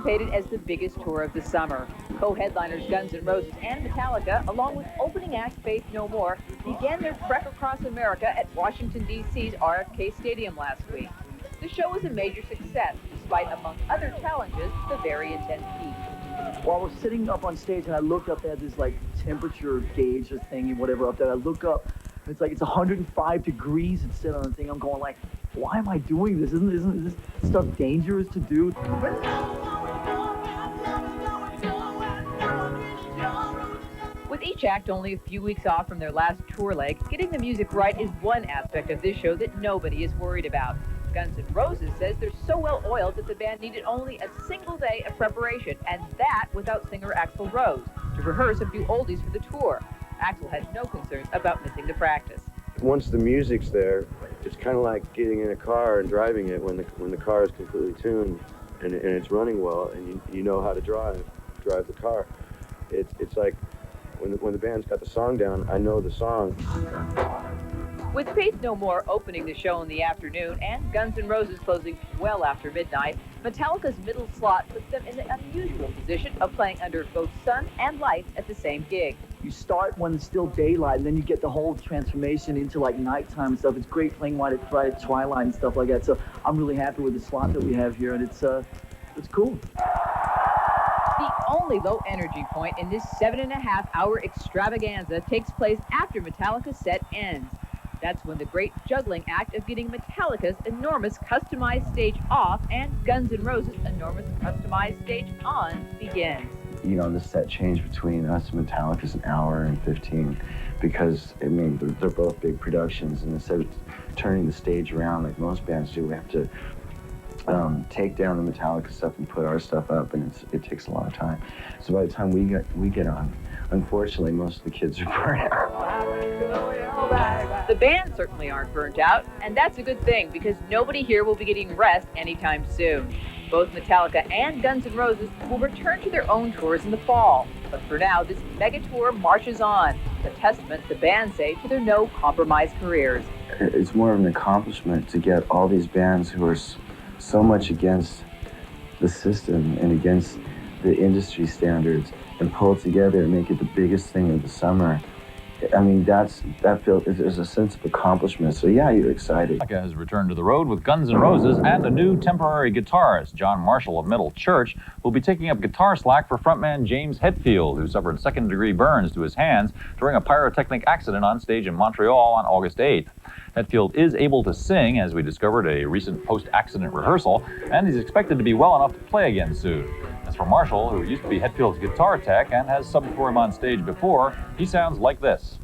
anticipated as the biggest tour of the summer. Co-headliners Guns N' Roses and Metallica, along with opening act Faith No More, began their trek across America at Washington, D.C.'s RFK Stadium last week. The show was a major success, despite, among other challenges, the very intense heat. While we're sitting up on stage and I look up, they had this like temperature gauge or thing and whatever up there. I look up, it's like it's 105 degrees and sit on the thing. I'm going like, why am I doing this? Isn't this stuff dangerous to do? With each act only a few weeks off from their last tour leg, getting the music right is one aspect of this show that nobody is worried about. Guns N' Roses says they're so well oiled that the band needed only a single day of preparation, and that without singer Axl Rose, to rehearse a few oldies for the tour. Axl had no concerns about missing the practice. Once the music's there, it's kind of like getting in a car and driving it when the car is completely tuned and it's running well and you know how to drive the car. It's like when the band's got the song down, I know the song. With Faith No More opening the show in the afternoon and Guns N' Roses closing well after midnight, Metallica's middle slot puts them in the unusual position of playing under both sun and light at the same gig. You start when it's still daylight, and then you get the whole transformation into like nighttime and stuff. It's great playing right at twilight and stuff like that. So I'm really happy with the slot that we have here, and it's cool. The only low energy point in this 7.5-hour extravaganza takes place after Metallica's set ends. That's when the great juggling act of getting Metallica's enormous customized stage off and Guns N' Roses' enormous customized stage on begins. You know, the set change between us and Metallica is an hour and 15 because, I mean, they're both big productions, and instead of turning the stage around like most bands do, we have to take down the Metallica stuff and put our stuff up, and it takes a lot of time. So by the time we get on, unfortunately, most of the kids are burnt out. The band certainly aren't burnt out, and that's a good thing because nobody here will be getting rest anytime soon. Both Metallica and Guns N' Roses will return to their own tours in the fall. But for now, this mega tour marches on, a testament, the band say, to their no-compromise careers. It's more of an accomplishment to get all these bands who are so much against the system and against the industry standards and pull it together and make it the biggest thing of the summer. I mean, there's a sense of accomplishment. So yeah, you're excited. Metallica has returned to the road with Guns N' Roses and a new temporary guitarist. John Marshall of Metal Church will be taking up guitar slack for frontman James Hetfield, who suffered second-degree burns to his hands during a pyrotechnic accident on stage in Montreal on August 8th. Hetfield is able to sing, as we discovered at a recent post-accident rehearsal, and he's expected to be well enough to play again soon. As for Marshall, who used to be Hetfield's guitar tech and has subbed for him on stage before, he sounds like this.